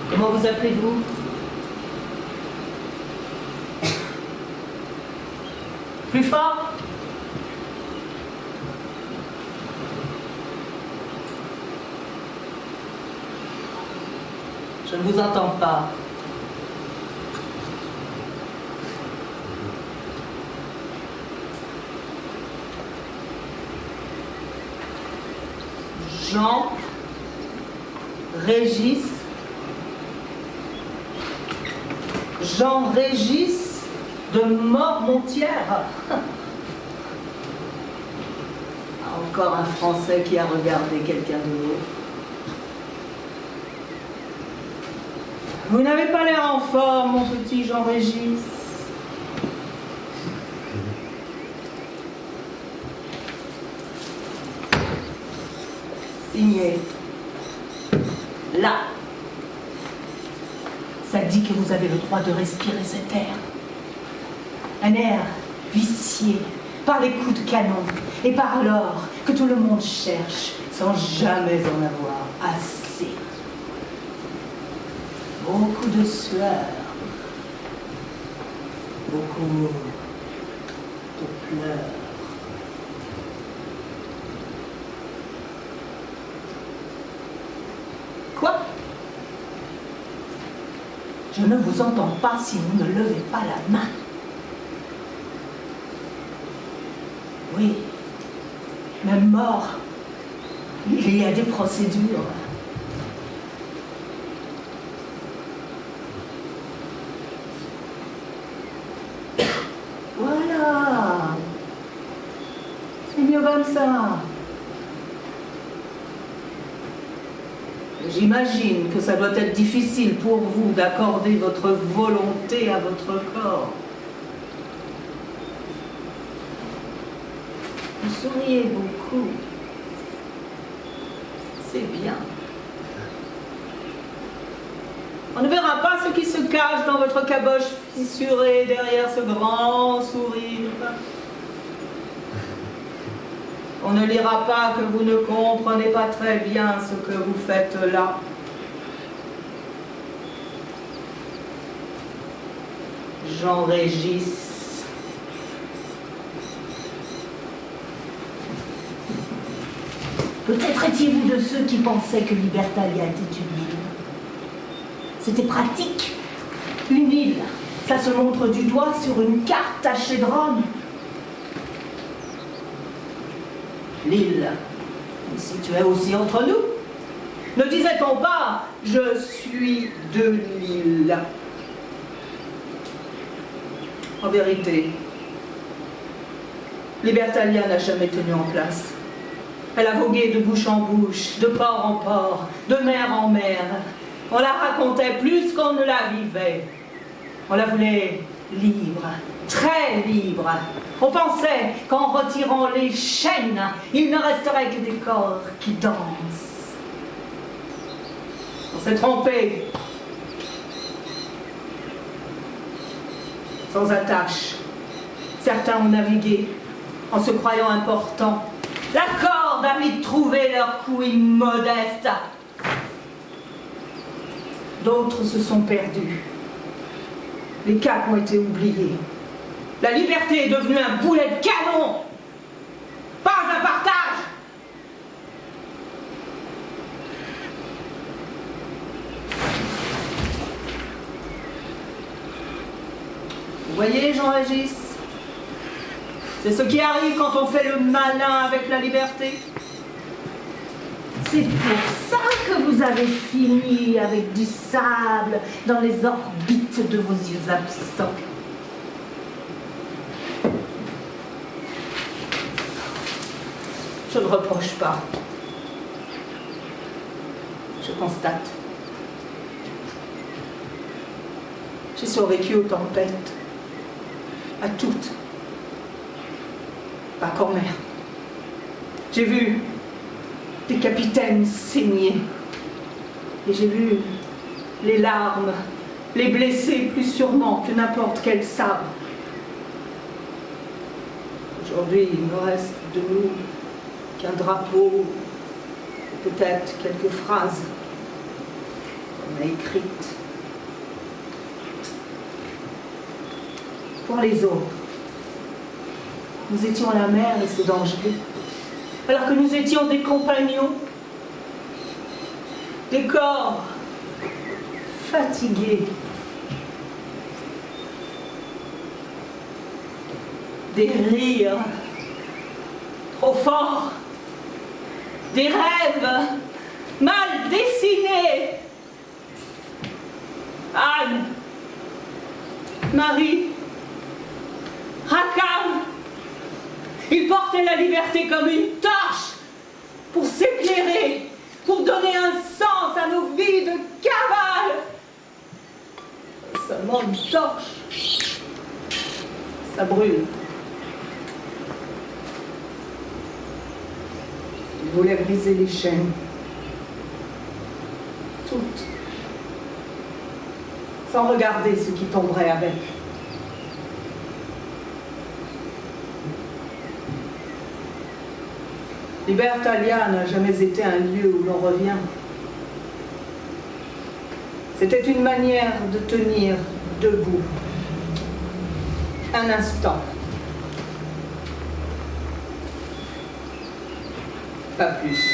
Comment vous appelez-vous? Plus fort? Je ne vous entends pas. Jean Régis. Jean Régis de Mormontière. Encore un Français qui a regardé quelqu'un d'autre. Vous n'avez pas l'air en forme, mon petit Jean Régis. Signez. Là. Ça dit que vous avez le droit de respirer cet air. Un air vicié par les coups de canon et par l'or que tout le monde cherche sans jamais en avoir assez. Beaucoup de sueur, beaucoup de pleurs. Quoi? Je ne vous entends pas si vous ne levez pas la main. Oui, même mort, il y a des procédures. Voilà. C'est mieux comme ça. J'imagine que ça doit être difficile pour vous d'accorder votre volonté à votre corps. Vous souriez beaucoup. C'est bien. On ne verra pas ce qui se cache dans votre caboche fissurée derrière ce grand sourire. On ne lira pas que vous ne comprenez pas très bien ce que vous faites là. Jean Régis. Peut-être étiez-vous de ceux qui pensaient que Libertalia était une île. C'était pratique. Une île, ça se montre du doigt sur une carte tachée de Rome. L'île, Si tu es aussi entre nous. Ne disait-on pas « Je suis de l'île ». En vérité, Libertalia n'a jamais tenu en place. Elle a vogué de bouche en bouche, de port en port, de mer en mer. On la racontait plus qu'on ne la vivait. On la voulait libre, très libre. On pensait qu'en retirant les chaînes, il ne resterait que des corps qui dansent. On s'est trompé. Sans attache, certains ont navigué en se croyant importants. La corde a vite trouvé leur coup immodeste. D'autres se sont perdus. Les caps ont été oubliés. La liberté est devenue un boulet de canon, pas un partage. Vous voyez, Jean-Régis, c'est ce qui arrive quand on fait le malin avec la liberté. C'est pour ça que vous avez fini avec du sable dans les orbites de vos yeux absents. Je ne reproche pas. Je constate. J'ai survécu aux tempêtes. À toutes. Pas qu'en mer. J'ai vu des capitaines saigner. Et j'ai vu les larmes, les blessés plus sûrement que n'importe quel sabre. Aujourd'hui, il ne reste de nous qu'un drapeau, et peut-être quelques phrases qu'on a écrites. Pour les autres, nous étions à la mer et ses dangers, alors que nous étions des compagnons, des corps fatigués, des rires trop forts, des rêves mal dessinés. Anne, Marie, Rackham, ils portaient la liberté comme une torche pour s'éclairer, pour donner un sens à nos vies de cavale. Ça manque de torche, ça brûle. Ils voulaient briser les chaînes, toutes, sans regarder ce qui tomberait avec. Libertalia n'a jamais été un lieu où l'on revient. C'était une manière de tenir debout. Un instant. Pas plus.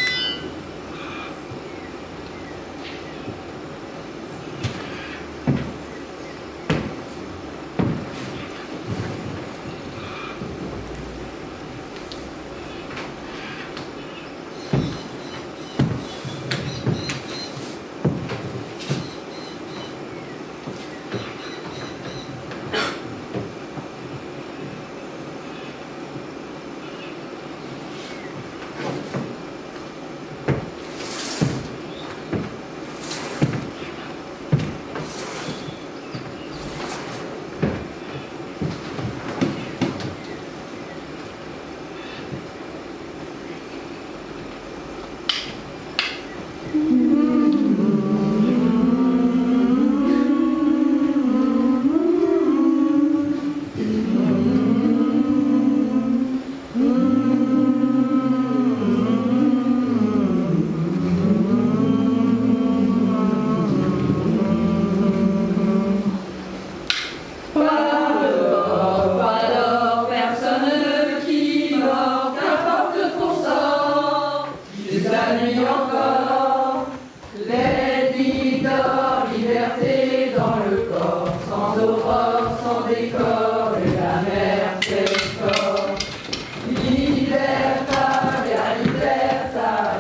Libertalia, libertà.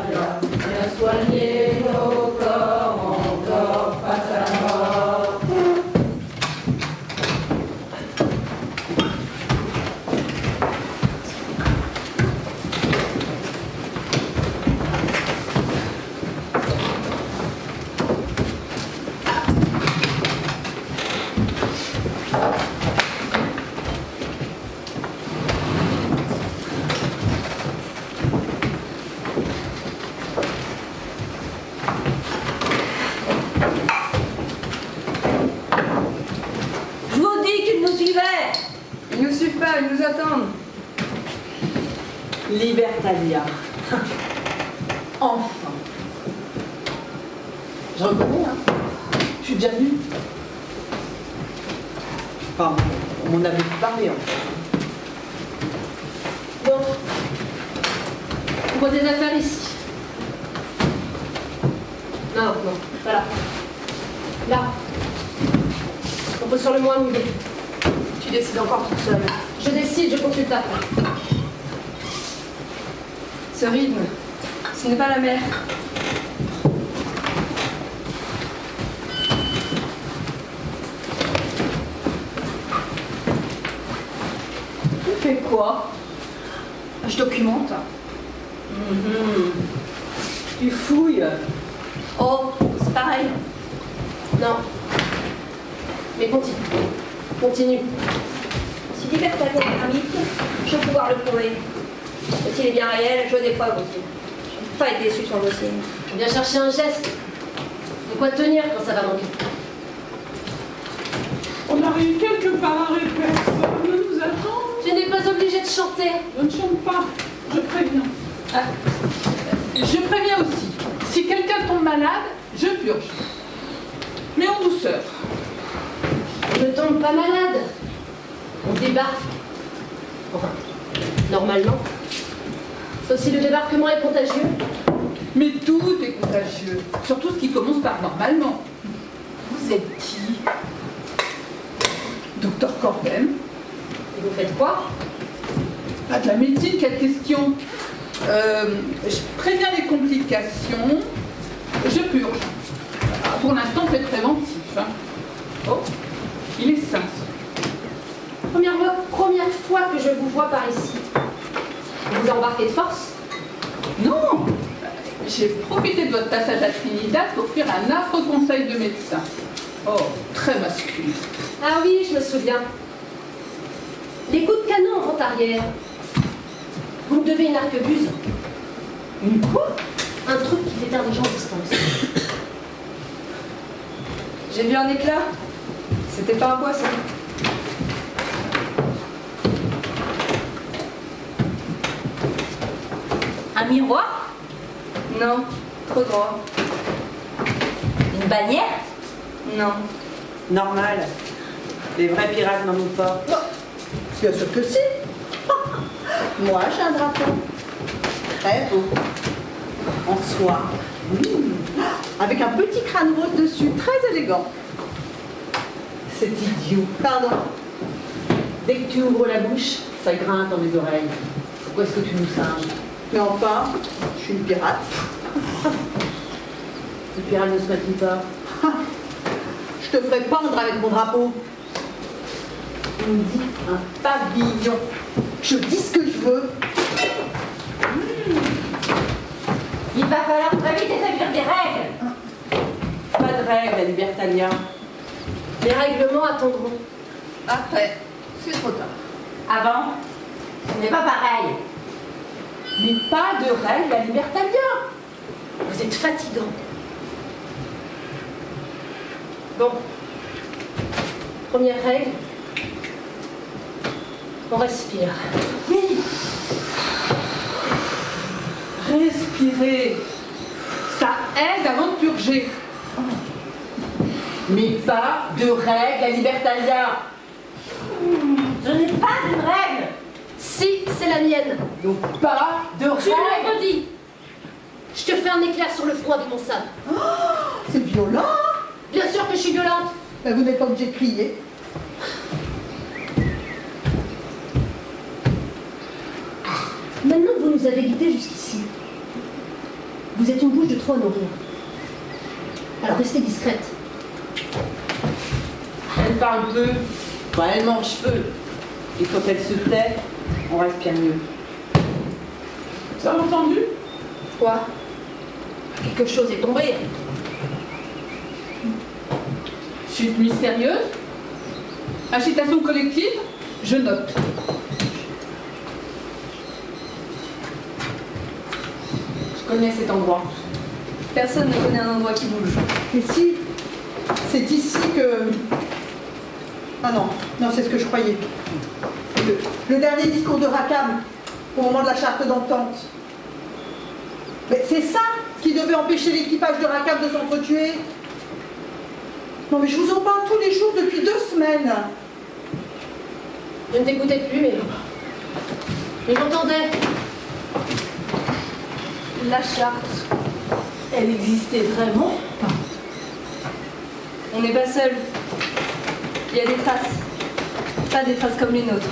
Libertalia. Enfin. Je reconnais, hein. Je suis déjà venue. Enfin, on m'en avait parlé, en fait. Bon. On voit des affaires ici. Non, non, voilà. Là. On peut sur le moins mouillé. Tu décides encore toute seule. Je décide, je consulte après. Ce rythme, ce n'est pas la mer. Tu fais quoi? Je documente. Tu fouilles? Oh, c'est pareil. Non. Mais continue. Continue. Si Libertalia est un mythe, je vais pouvoir le prouver. Et s'il est bien réel, je veux des preuves aussi. Je n'ai pas été déçue sur le dossier. Je viens chercher un geste. De quoi tenir quand ça va manquer. On arrive quelque part et personne ne nous attend. Tu n'es pas obligée de chanter. Je ne chante pas, je préviens. Ah. Je préviens aussi, si quelqu'un tombe malade, je purge. Mais en douceur. On ne tombe pas malade. On débarque. Enfin, normalement. Sauf si le débarquement est contagieux. Mais tout est contagieux, surtout ce qui commence par normalement. Vous êtes qui? Docteur Corben? Et vous faites quoi? Pas de la médecine, quelle question? Je préviens les complications, je purge. Pour l'instant, c'est préventif. Hein. Oh, il est sain. Première fois que je vous vois par ici. Vous embarquez de force? Non, j'ai profité de votre passage à Trinidad pour faire un affreux conseil de médecin. Oh, très masculin. Ah oui, je me souviens. Les coups de canon en vente arrière. Vous me devez une arquebuse. Une quoi? Un truc qui fait taire les gens à distance. J'ai vu un éclat. C'était pas un poisson. Un miroir? Non, trop droit. Une bannière? Non. Normal. Les vrais pirates n'en ont pas. Bien sûr que si. Moi, j'ai un drapeau. Très beau. En soie. Avec un petit crâne rose dessus. Très élégant. C'est idiot. Pardon. Dès que tu ouvres la bouche, ça grince dans mes oreilles. Pourquoi est-ce que tu nous singes? Mais enfin, je suis une pirate. Le pirate ne se maquille pas. Je te ferai pendre avec mon drapeau. On me dit un pavillon. Je dis ce que je veux. Il va falloir très vite établir des règles. Pas de règles, la Libertalia. Les règlements attendront. Après, c'est trop tard. Avant, ce n'est pas pareil. Mais pas de règles, la Libertalia. Vous êtes fatigant. Bon. Première règle. On respire. Oui. Respirer. Ça aide avant de purger. Mais pas de règles, la Libertalia. Je n'ai pas de règle. Si, c'est la mienne. Donc pas de Tu règles. me redis. Je te fais un éclair sur le front avec mon sabre. C'est violent. Bien sûr que je suis violente. Mais vous n'êtes pas obligé de crier. Maintenant que vous nous avez guidés jusqu'ici, vous êtes une bouche de trop à nourrir. Alors restez discrète. Elle parle peu. Bah, elle mange peu. Et quand elle se tait, on respire mieux. Ça a entendu? Quoi? Quelque chose est tombé. Chute mystérieuse? Agitation collective? Je note. Je connais cet endroit. Personne ne connaît un endroit qui bouge. Et si, c'est ici que... Ah non, non, c'est ce que je croyais. Le dernier discours de Rackham, au moment de la charte d'entente. Mais c'est ça qui devait empêcher l'équipage de Rackham de s'entretuer. Non mais je vous en parle tous les jours depuis 2 semaines. Je ne t'écoutais plus, mais j'entendais. La charte, elle existait vraiment? On n'est pas seul. Il y a des traces. Pas des traces comme les nôtres.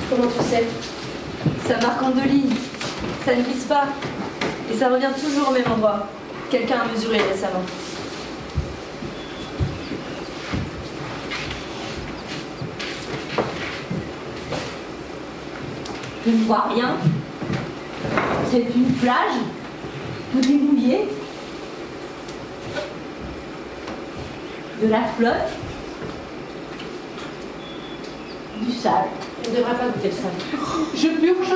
Comment tu sais? Ça marque en 2 lignes. Ça ne glisse pas. Et ça revient toujours au même endroit. Quelqu'un a mesuré récemment. Je ne vois rien. C'est une plage. Tout est mouillé. De la flotte. Du sable. On ne devrait pas goûter le sable. Je purge.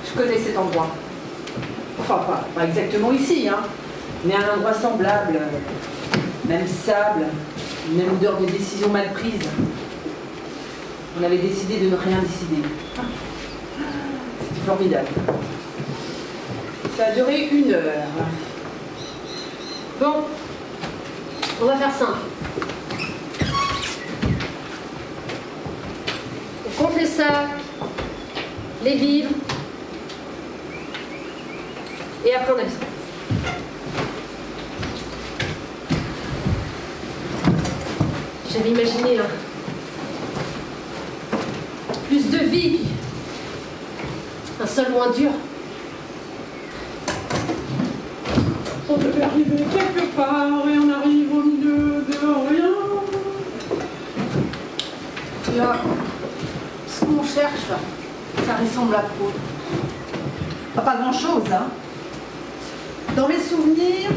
Je connais cet endroit. Enfin, pas exactement ici, hein, mais un endroit semblable. Même sable, même odeur de décision mal prise. On avait décidé de ne rien décider. C'était formidable. Ça a duré 1 heure. Bon, on va faire simple. On compte les sacs, les vivres, et après on a le sang. J'avais imaginé plus de vie, puis un sol moins dur. On devait arriver quelque part et on arrive au milieu de rien. Là, ce qu'on cherche, ça ressemble à quoi? Pas grand-chose, hein. Dans mes souvenirs,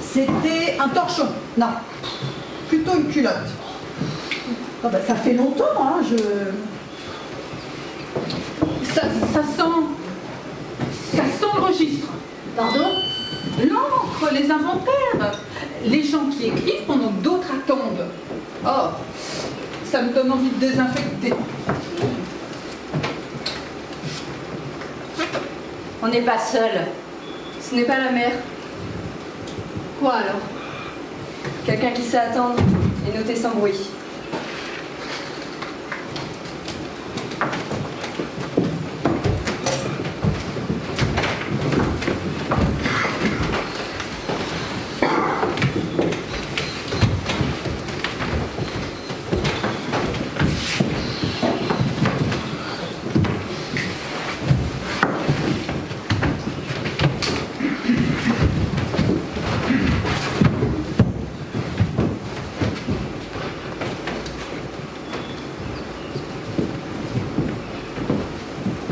c'était un torchon. Non, plutôt une culotte. Ah bah, ça fait longtemps, hein, Ça sent le registre. Pardon? L'encre, les inventaires, les gens qui écrivent pendant que d'autres attendent. Oh, ça me donne envie de désinfecter. On n'est pas seul. Ce n'est pas la mer. Quoi alors? Quelqu'un qui sait attendre et noter sans bruit.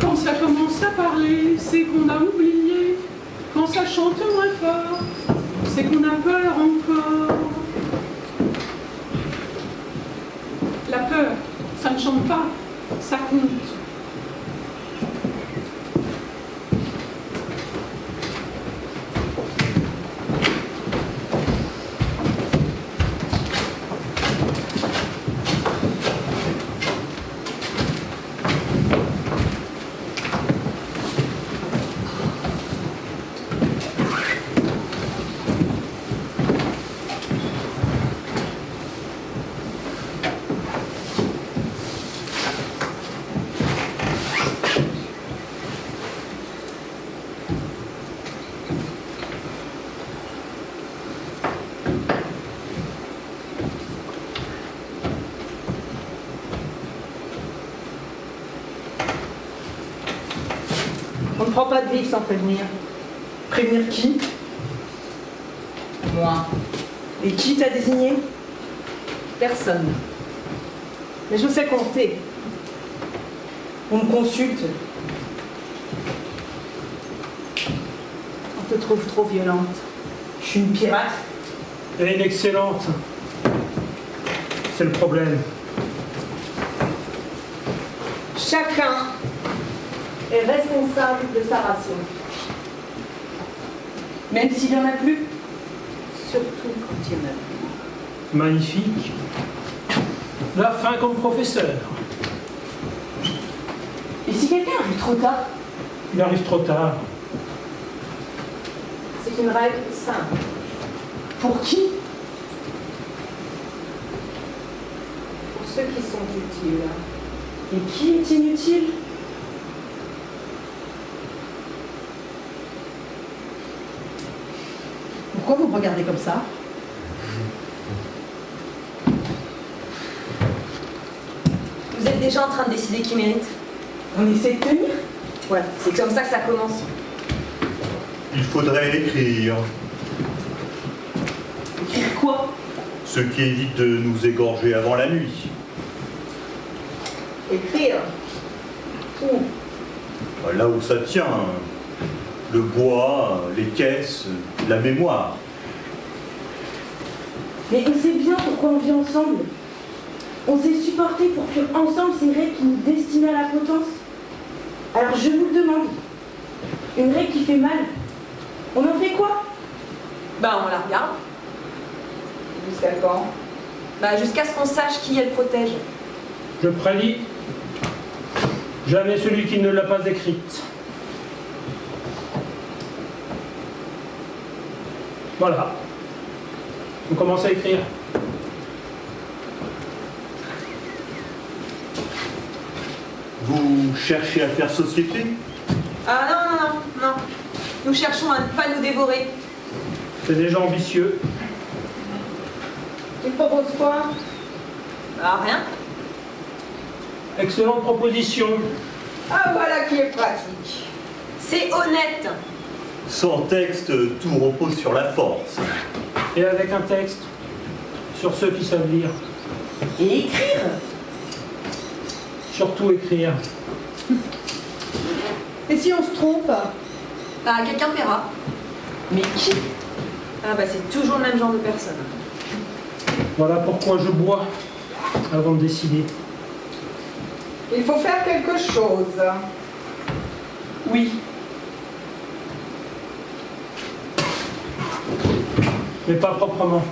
Quand ça commence à parler, c'est qu'on a oublié. Quand ça chante moins fort, c'est qu'on a peur encore. La peur, ça ne chante pas, ça compte. On ne prend pas de vivre sans prévenir. Prévenir qui? Moi. Et qui t'a désigné? Personne. Mais je sais compter. On me consulte. On te trouve trop violente. Je suis une pirate. Elle est excellente. C'est le problème. Chacun est responsable de sa ration. Même s'il n'y en a plus. Surtout quand il y en a plus. Magnifique. La fin comme professeur. si quelqu'un arrive trop tard? Il arrive trop tard. C'est une règle simple. Pour qui? Pour ceux qui sont utiles. Et qui est inutile? Pourquoi vous me regardez comme ça? Vous êtes déjà en train de décider qui mérite. On essaie de tenir. Ouais, c'est comme ça que ça commence. Il faudrait écrire, Écrire quoi? ce qui évite de nous égorger avant la nuit. Écrire. Où? Là où ça tient, le bois, les caisses, la mémoire. Mais on sait bien pourquoi on vit ensemble. On s'est supportés pour fuir ensemble ces règles qui nous destinaient à la potence. Alors je vous le demande, une règle qui fait mal, on en fait quoi? Bah, on la regarde. Jusqu'à quand? Bah, jusqu'à ce qu'on sache qui elle protège. Je prédis, jamais celui qui ne l'a pas écrite. Voilà. On commence à écrire. Vous cherchez à faire société? Ah non, non, non, non. Nous cherchons à ne pas nous dévorer. C'est déjà ambitieux. Tu proposes quoi? Bah, rien. Excellente proposition. Ah, voilà qui est pratique. C'est honnête. Sans texte, tout repose sur la force. Et avec un texte sur ceux qui savent lire. Et écrire? Surtout écrire. Et si on se trompe? Bah, quelqu'un paiera. Mais qui? Ah bah, c'est toujours le même genre de personne. Voilà pourquoi je bois avant de décider. Il faut faire quelque chose. Oui. Mais pas proprement.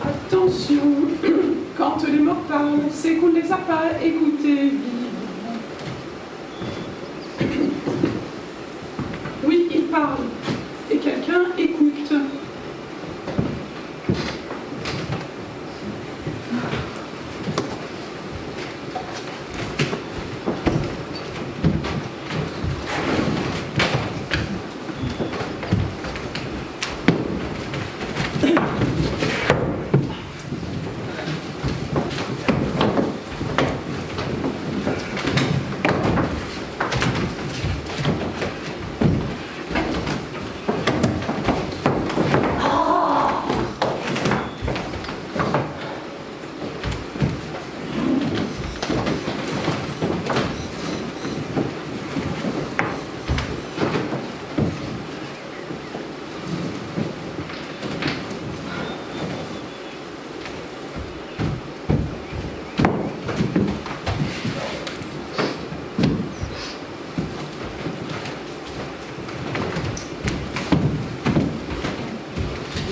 Attention, quand les morts parlent, c'est qu'on ne les a pas écoutés vivants. Oui, ils parlent. Et quelqu'un écoute.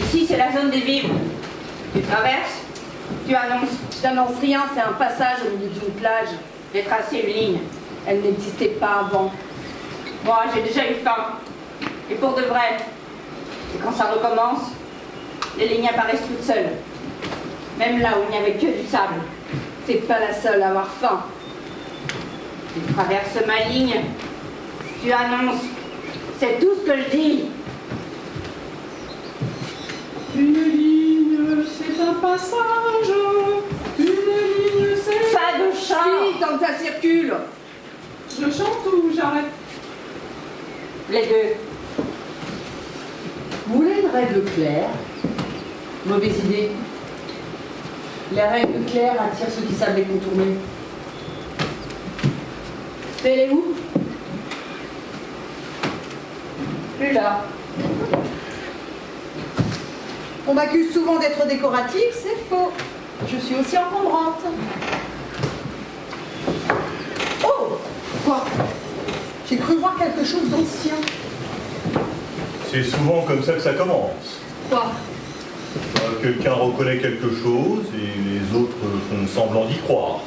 Ici, c'est la zone des vivres. Tu traverses, tu annonces. Je n'annonce rien, c'est un passage au milieu d'une plage. J'ai tracé une ligne. Elle n'existait pas avant. Moi, j'ai déjà eu faim. Et pour de vrai. Et quand ça recommence, les lignes apparaissent toutes seules. Même là où il n'y avait que du sable. T'es pas la seule à avoir faim. Tu traverses ma ligne. Tu annonces. C'est tout ce que je dis. Une ligne, c'est un passage. Une ligne, c'est... Pas de chant. Si, tant que ça circule. Je chante ou j'arrête? Les deux. Vous voulez une règle claire? Mauvaise idée. Les règles claires attirent ceux qui savent les contourner. Elle est où? Plus là. On m'accuse souvent d'être décorative, c'est faux. Je suis aussi encombrante. Oh! Quoi? J'ai cru voir quelque chose d'ancien. C'est souvent comme ça que ça commence. Quoi? Quelqu'un reconnaît quelque chose et les autres font semblant d'y croire.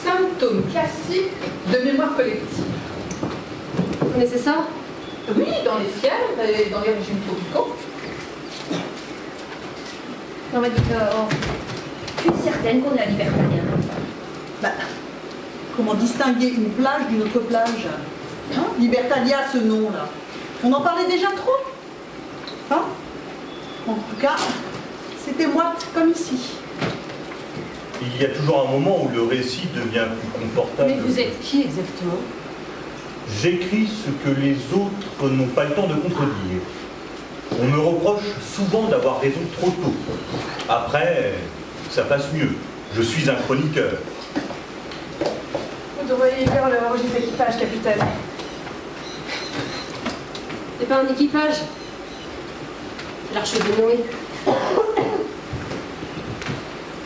Symptôme classique de mémoire collective. Vous connaissez ça? Oui, dans les fièvres et dans les régimes tropicaux. On m'a dit que... oh, je suis certaine qu'on est à Libertalia. Bah, comment distinguer une plage d'une autre plage? Hein? Libertalia, ce nom-là. On en parlait déjà trop? Hein? En tout cas, c'était moite comme ici. Il y a toujours un moment où le récit devient plus confortable. Mais vous êtes qui exactement? J'écris ce que les autres n'ont pas le temps de contredire. On me reproche souvent d'avoir raison trop tôt. Après, ça passe mieux. Je suis un chroniqueur. Vous devriez lire le registre d'équipage, capitaine. C'est pas un équipage. L'Arche de Noé.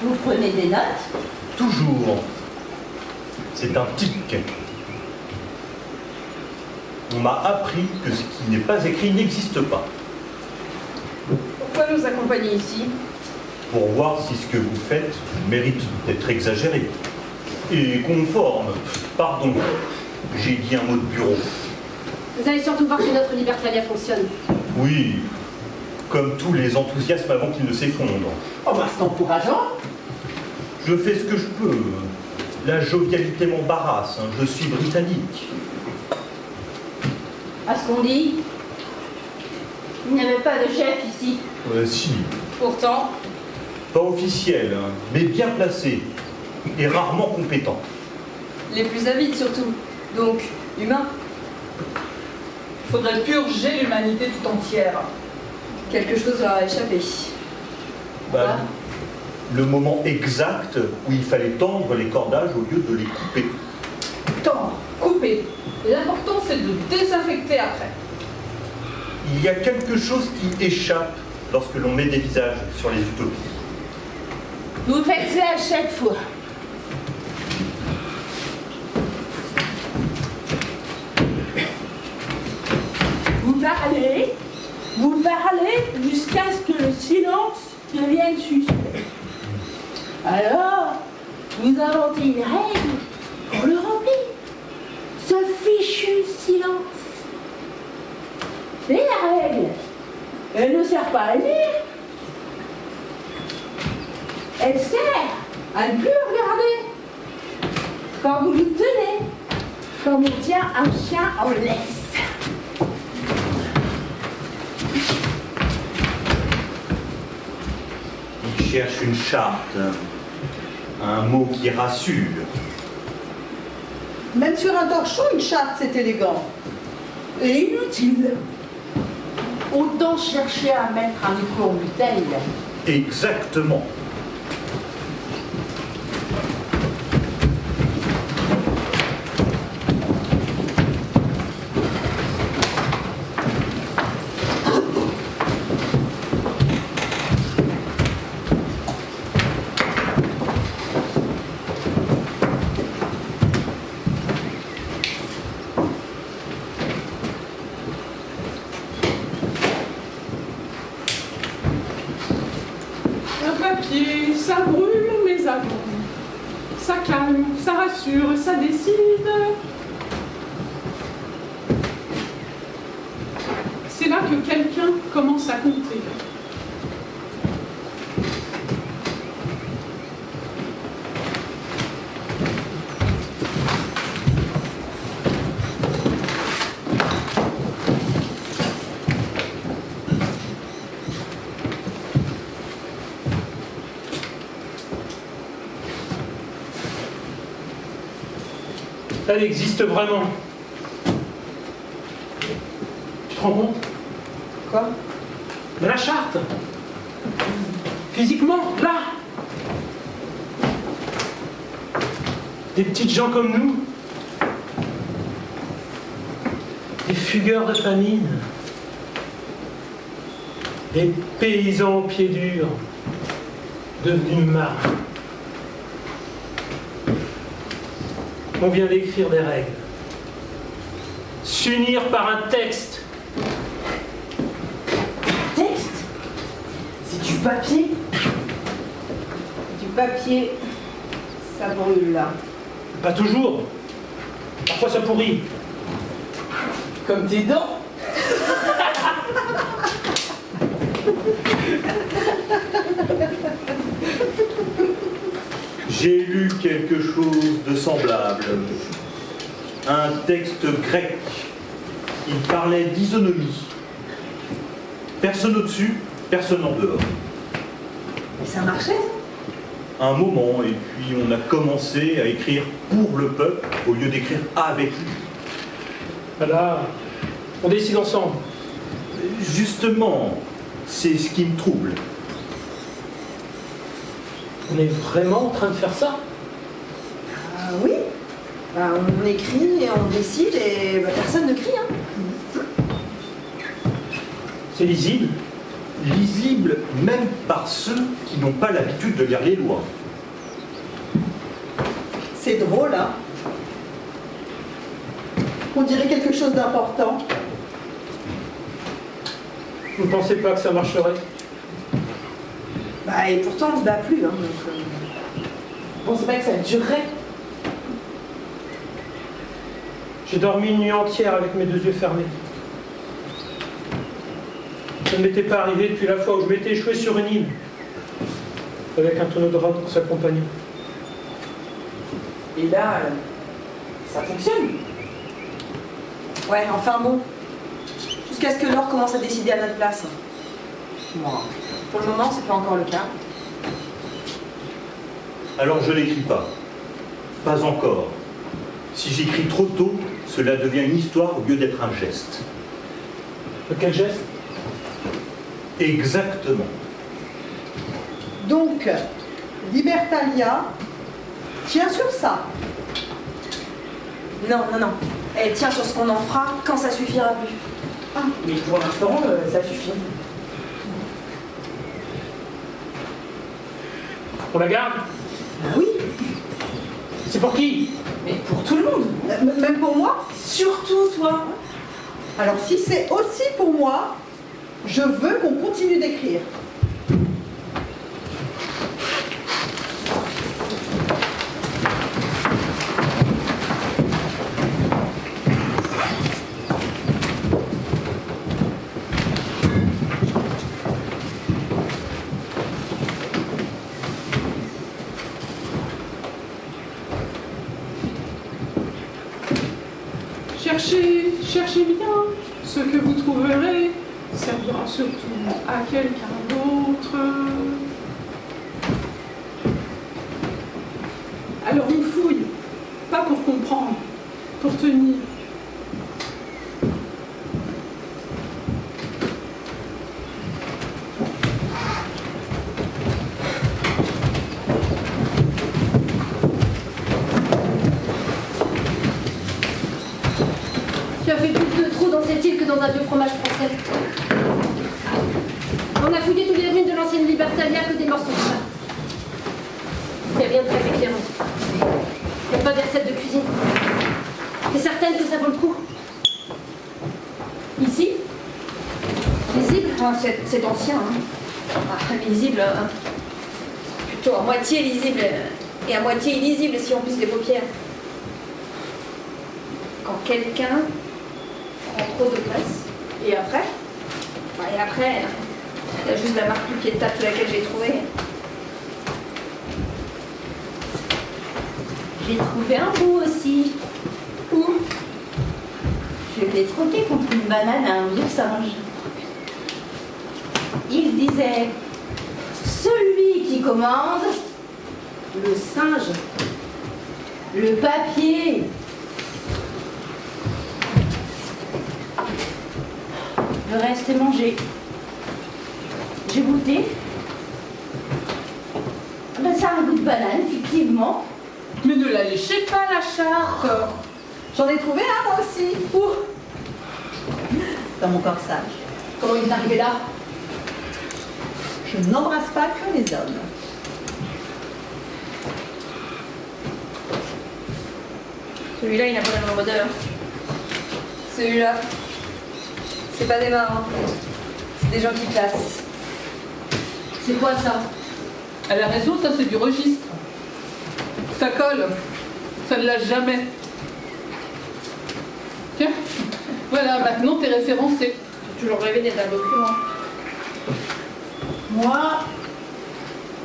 Vous prenez des notes? Toujours. C'est un tic. On m'a appris que ce qui n'est pas écrit n'existe pas. Pourquoi nous accompagner ici? Pour voir si ce que vous faites mérite d'être exagéré. Et conforme. Pardon, j'ai dit un mot de bureau. Vous allez surtout voir que notre Libertalia fonctionne. Oui, comme tous les enthousiasmes avant qu'ils ne s'effondrent. Oh bah c'est encourageant. Je fais ce que je peux. La jovialité m'embarrasse. Je suis britannique. À ce qu'on dit, il n'y a même pas de chef ici. Si, Pourtant, pas officiel, mais bien placé. Et rarement compétent. Les plus avides surtout. Donc, humains. Il faudrait purger l'humanité tout entière. Quelque chose leur a échappé. Bah, le moment exact où il fallait tendre les cordages au lieu de les couper. Tendre, couper. L'important, c'est de désinfecter après. Il y a quelque chose qui échappe lorsque l'on met des visages sur les utopies. vous faites ça à chaque fois. Vous parlez jusqu'à ce que le silence devienne suspect. Alors, vous inventez une règle pour le remplir. Ce fichu silence. Et la règle, elle ne sert pas à lire. Elle sert à ne plus regarder. Quand vous le tenez, comme on tient un chien en laisse. Il cherche une charte, un mot qui rassure. Même sur un torchon, une charte, c'est élégant. Et inutile. Autant chercher à mettre un écho en bouteille. Exactement. Ça brûle, mais avant. Ça calme, ça rassure, ça décide. C'est là que quelqu'un commence à compter. Elle existe vraiment. Tu te rends compte? Quoi? De la charte. Physiquement, là. Des petites gens comme nous. Des fugueurs de famine. Les paysans pieds durs, devenus marins. On vient d'écrire des règles. S'unir par un texte. Texte? C'est du papier? Du papier, ça brûle là. Pas toujours. Parfois ça pourrit. Comme tes dents. J'ai lu quelque chose de semblable. Un texte grec. Il parlait d'isonomie. Personne au-dessus, personne en dehors. Mais ça marchait, Un moment, et puis on a commencé à écrire pour le peuple au lieu d'écrire avec lui. Voilà, on décide ensemble. Justement, c'est ce qui me trouble. On est vraiment en train de faire ça? Oui. Bah, on écrit et on décide et bah, personne ne crie. Hein. C'est lisible. Lisible même par ceux qui n'ont pas l'habitude de lire les lois. C'est drôle, hein. On dirait quelque chose d'important. Vous ne pensez pas que ça marcherait? Bah, et pourtant, on se bat plus. Hein, donc, Je pensais pas que ça durerait. J'ai dormi une nuit entière avec mes 2 yeux fermés. Ça ne m'était pas arrivé depuis la fois où je m'étais échoué sur une île, avec un tonneau de rhum pour s'accompagner. Et là, ça fonctionne. Ouais, enfin bon. Jusqu'à ce que Laure commence à décider à notre place. Moi, pour le moment, c'est pas encore le cas. Alors je n'écris pas. Pas encore. Si j'écris trop tôt, cela devient une histoire au lieu d'être un geste. Quel geste? Exactement. Donc, Libertalia tient sur ça. Non, non, non. Elle tient sur ce qu'on en fera quand ça suffira plus. Ah, mais pour l'instant, ça suffit. On la garde? Ah oui. C'est pour qui? Mais pour tout le monde. Même pour moi. Surtout toi. Alors si c'est aussi pour moi, je veux qu'on continue d'écrire. Cherchez bien. Ce que vous trouverez servira surtout à quelqu'un d'autre. Alors on fouille, pas pour comprendre, pour tenir. Tu as fait plus de trous dans cette île que dans un vieux fromage français. On a fouillé tous les ruines de l'ancienne Libertalia que des morceaux de chat. Il n'y a rien de très éclairant. Il n'y a pas de recette de cuisine. T'es certaine que ça vaut le coup? Ici? Lisible? Ah, c'est ancien. Hein. Ah, lisible. Hein. Plutôt à moitié lisible et à moitié illisible si on plisse les paupières. Quand quelqu'un prend trop de place. Et après? Et après, il y a juste la marque du pied de table sous laquelle j'ai trouvé. J'ai trouvé un bout aussi. Où? Je l'ai troqué contre une banane à un vieux singe. Il disait: celui qui commande, le singe, le papier. Le reste est mangé. J'ai goûté. Ben, ça a un goût de banane, effectivement. Mais ne la léchez pas, la charte. J'en ai trouvé un moi aussi. Où? Dans mon corsage. Comment il est arrivé là? Je n'embrasse pas que les hommes. Celui-là, il n'a pas la même odeur. Celui-là, c'est pas des marins. C'est des gens qui placent. C'est quoi ça? Elle a raison, ça c'est du registre. Ça colle. Ça ne lâche jamais. Tiens, voilà, maintenant t'es référencé. J'ai toujours rêvé d'être un document. Moi,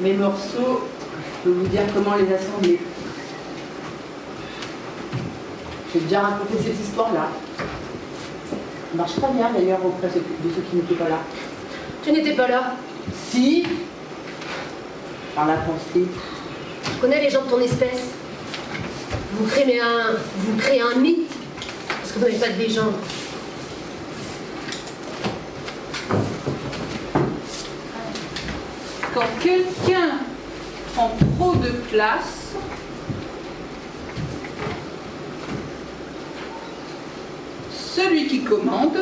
mes morceaux, je peux vous dire comment les assembler. J'ai déjà raconté cette histoire-là. Ça marche pas bien d'ailleurs auprès de ceux qui n'étaient pas là. Tu n'étais pas là. Si, par la pensée. Je connais les gens de ton espèce. Vous créez un mythe. Parce que vous n'avez pas de légende. Quand quelqu'un prend trop de place, celui qui commande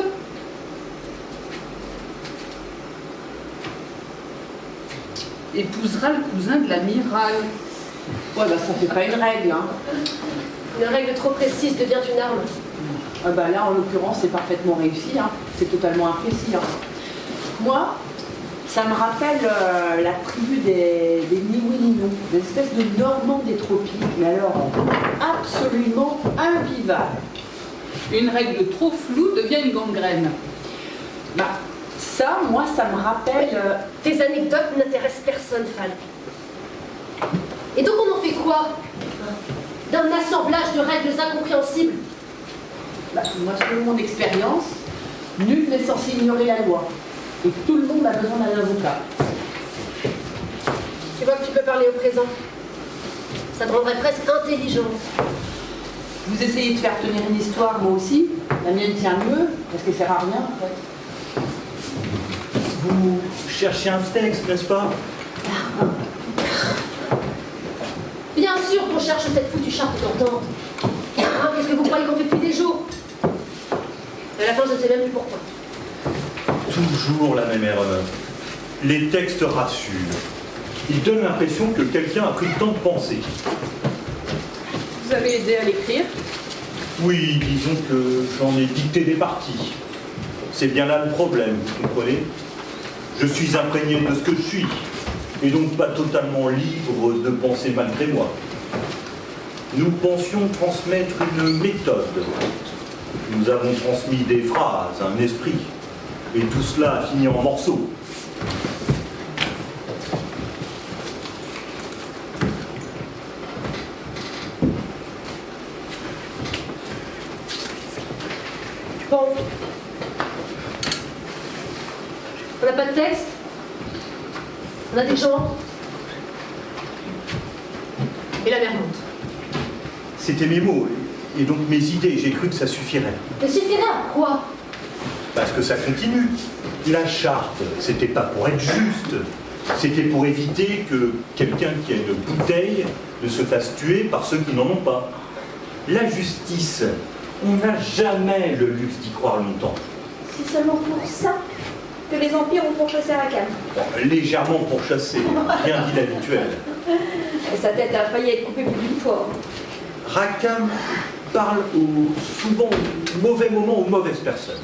épousera le cousin de l'amiral. Ouais, bah ça fait pas une règle, hein. Une règle trop précise devient une arme. Ah bah là, en l'occurrence, c'est parfaitement réussi, hein. C'est totalement imprécis, hein. Moi, ça me rappelle la tribu des Niwininos, des espèces de Normands des tropiques, mais alors absolument invivables. Une règle trop floue devient une gangrène. Bah, ça, moi, ça me rappelle... Tes anecdotes n'intéressent personne, Falk. Et donc on en fait quoi? D'un assemblage de règles incompréhensibles? Bah, moi, selon mon expérience, nul n'est censé ignorer la loi. Et tout le monde a besoin d'un avocat. Tu vois que tu peux parler au présent. Ça te rendrait presque intelligent. Vous essayez de faire tenir une histoire, moi aussi. La mienne tient mieux, parce que ça sert à rien, en fait. Vous cherchez un texte, n'est-ce pas? Bien sûr qu'on cherche cette foutue charte d'entente. Hein, qu'est-ce que vous croyez qu'on fait depuis des jours? À la fin, je ne sais même plus pourquoi. Toujours la même erreur. Les textes rassurent. Ils donnent l'impression que quelqu'un a pris le temps de penser. Vous avez aidé à l'écrire? Oui, disons que j'en ai dicté des parties. C'est bien là le problème, vous comprenez? Je suis imprégné de ce que je suis, et donc pas totalement libre de penser malgré moi. Nous pensions transmettre une méthode. Nous avons transmis des phrases, un esprit, et tout cela a fini en morceaux. Bon. On n'a pas de texte. On a des gens. Et la mer monte. C'était mes mots, et donc mes idées, j'ai cru que ça suffirait. Ça suffirait à quoi? Parce que ça continue. La charte, c'était pas pour être juste, c'était pour éviter que quelqu'un qui a une bouteille ne se fasse tuer par ceux qui n'en ont pas. La justice, on n'a jamais le luxe d'y croire longtemps. C'est seulement pour ça que les empires ont pourchassé Rackham. Bon, légèrement pourchassé, rien d'inhabituel. Et sa tête a failli être coupée plus d'une fois. Rackham parle souvent au mauvais moment aux mauvaises personnes.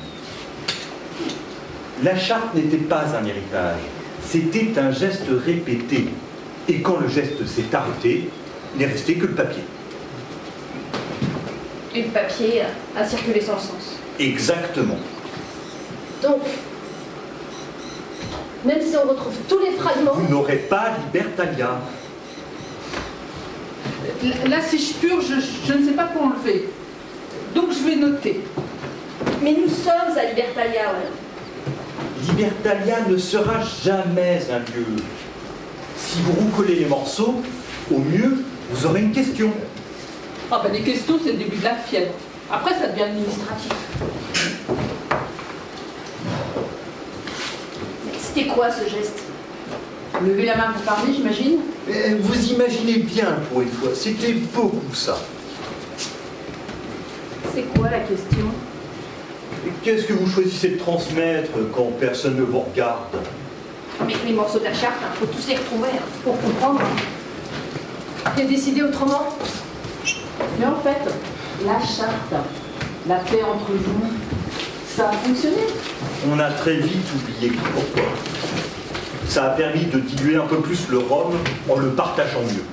La charte n'était pas un héritage, c'était un geste répété. Et quand le geste s'est arrêté, il n'est resté que le papier. Et le papier a circulé sans sens. Exactement. Donc, même si on retrouve tous les fragments... Vous n'aurez pas Libertalia. Là, si je purge, je ne sais pas quoi enlever. Donc je vais noter. Mais nous sommes à Libertalia, ouais. Libertalia ne sera jamais un lieu. Si vous recollez les morceaux, au mieux, vous aurez une question. Ah ben les questions, c'est le début de la fièvre. Après, ça devient administratif. Mais c'était quoi ce geste? Levez la main pour parler, j'imagine. Vous imaginez bien, pour une fois, c'était beaucoup ça. C'est quoi la question? Qu'est-ce que vous choisissez de transmettre quand personne ne vous regarde? Mais les morceaux de la charte, il faut tous les retrouver pour comprendre. J'ai décidé autrement. Mais en fait, la charte, la paix entre vous, ça a fonctionné. On a très vite oublié pourquoi. Ça a permis de diluer un peu plus le rhum en le partageant mieux.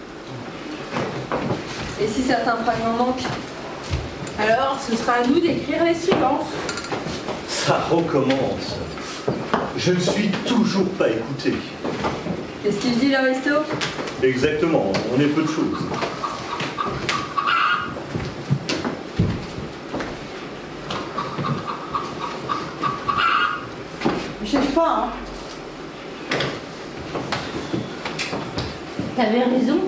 Et si certains fragments manquent? Alors, ce sera à nous d'écrire les silences. Ça recommence. Je ne suis toujours pas écouté. Qu'est-ce qu'il dit, l'aristo? Exactement, on est peu de choses. J'ai faim, hein. T'avais raison,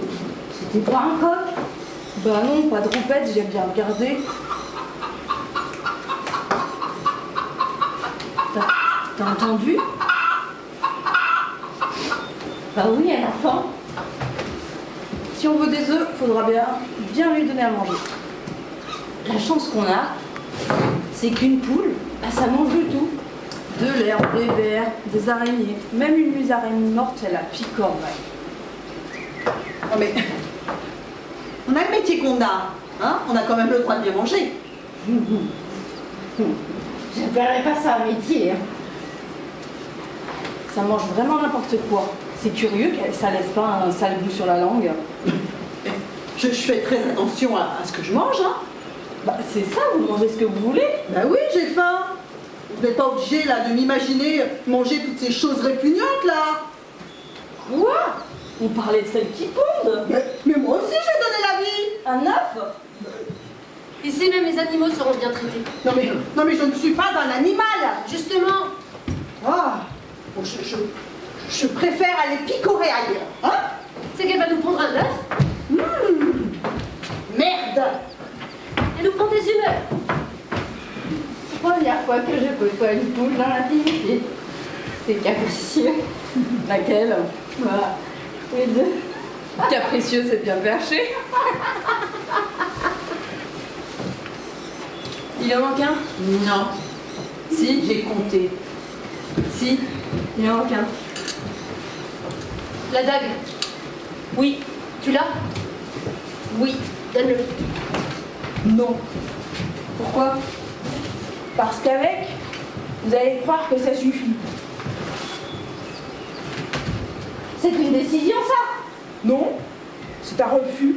c'était pas un coq. Bah non, pas de roupette, j'aime bien regarder. T'as entendu? Bah oui, elle a faim. Si on veut des œufs, faudra bien lui donner à manger. La chance qu'on a, c'est qu'une poule, bah, ça mange de tout. De l'herbe, des vers, des araignées. Même une musaraigne morte, elle a picore, ouais. Non mais, on a le métier qu'on a, hein. On a quand même le droit de bien manger. J'appellerais pas ça un métier. Hein. Ça mange vraiment n'importe quoi. C'est curieux que ça laisse pas un sale goût sur la langue. Je fais très attention à ce que je mange, hein. Bah c'est ça, vous mangez ce que vous voulez. Bah oui, j'ai faim. Vous n'êtes pas obligé là de m'imaginer manger toutes ces choses répugnantes là. Quoi? On parlait de celles qui pondent. Mais moi aussi j'ai donné la vie. Un œuf? Ici, même les animaux seront bien traités. Non mais je ne suis pas un animal. Justement, Ah, bon, je préfère aller picorer ailleurs, hein. c'est qu'elle va nous prendre un œuf Merde. et nous prendre des humeurs. Première fois que je côtoie une poule dans l'intimité. C'est capricieux. Laquelle? Voilà. Les deux. Capricieux, c'est bien perché. Il en manque un? Non. Si, j'ai compté. Si, il en manque un. La dague. Oui. Tu l'as? Oui. Donne-le. Non. Pourquoi? Parce qu'avec, vous allez croire que ça suffit. C'est une décision, ça? Non, c'est un refus.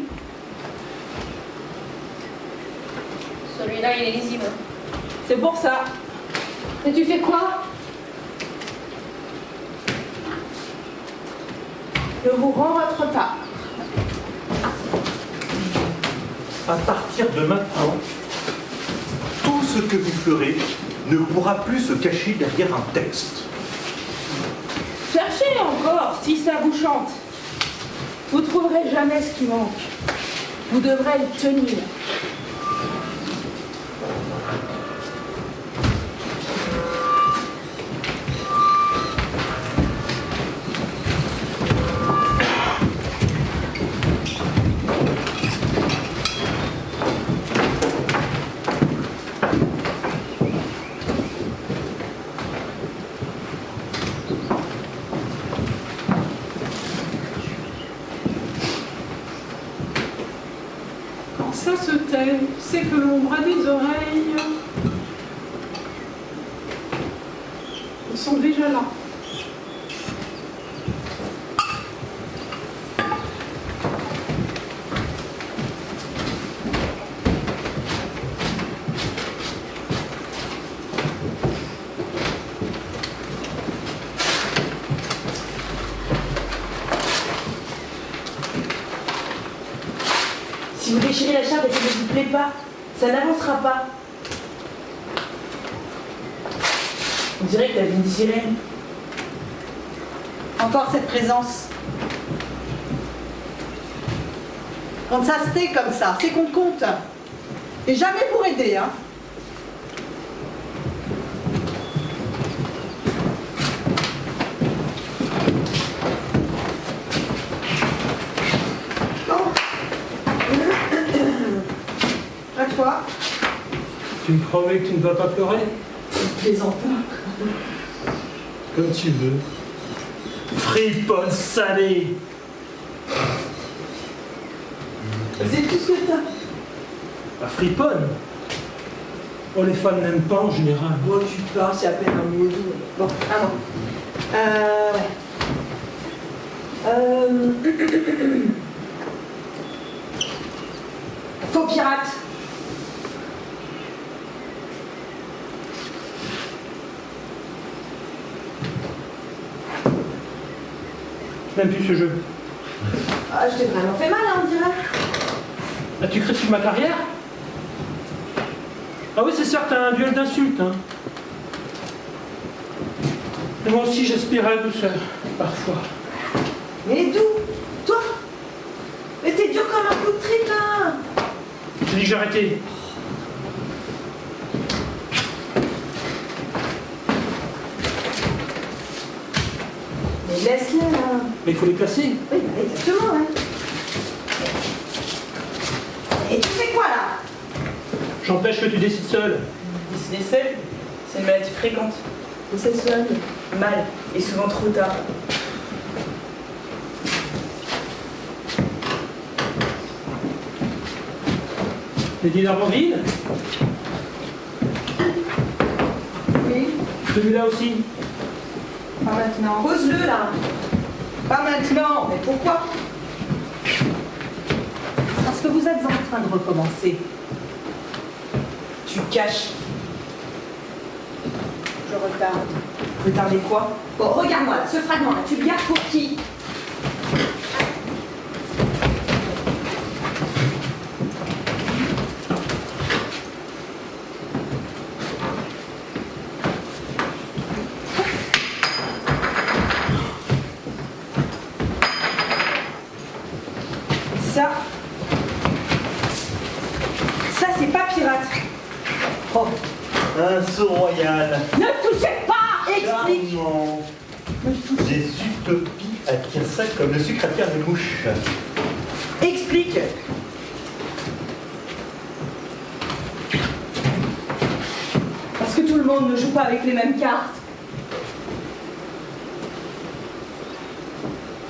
Celui-là, il est lisible. C'est pour ça. Et tu fais quoi? Je vous rends votre part. À partir de maintenant, tout ce que vous ferez ne pourra plus se cacher derrière un texte. Cherchez encore, si ça vous chante. Vous trouverez jamais ce qui manque. Vous devrez le tenir. Quand ça se tait, c'est que l'ombre a des oreilles. Ils sont déjà là. Si vous déchirez la charte et que ça ne vous plaît pas, ça n'avancera pas. On dirait que t'as vu une sirène. Encore cette présence. Quand ça se tait comme ça, c'est qu'on compte. Et jamais pour aider, hein. À toi. Tu me promets que tu ne vas pas pleurer? Plaisante. Comme tu veux. Friponne salée. C'est tout ce que t'as. La friponne. Oh, les femmes n'aiment pas en général. Bon, tu parles, c'est à peine un mot doux. Bon, un mot. Ouais. Faux pirate. Je n'aime plus ce jeu. Ah, je t'ai vraiment fait mal, hein, on dirait. Là, tu critiques ma carrière? Ah oui, c'est certes un duel d'insultes, hein. Et moi aussi, j'aspire à la douceur, parfois. Mais d'où? Toi? Mais t'es dur comme un coup de tripe, là. J'ai dit que j'arrêtais. Mais laisse-les, là. Mais il faut les placer. Oui, bah, exactement, ouais. Et tu fais quoi, là? J'empêche que tu décides seul. Décider seul, c'est une maladie fréquente. Et ça se soigne mal, et souvent trop tard. Lady d'Arbanville? Oui, Celui-là aussi. pas maintenant. Pose-le, là. Pas maintenant, mais pourquoi? Parce que vous êtes en train de recommencer. Tu caches. Je retarde. Retarder quoi? Bon, regarde-moi, là, ce fragment-là, tu le gardes pour qui? Ça, c'est pas pirate. Oh, un saut royal. Ne touchez pas! Explique! Charmant. Des utopies attirent ça comme le sucre attire les mouches. Explique. Parce que tout le monde ne joue pas avec les mêmes cartes.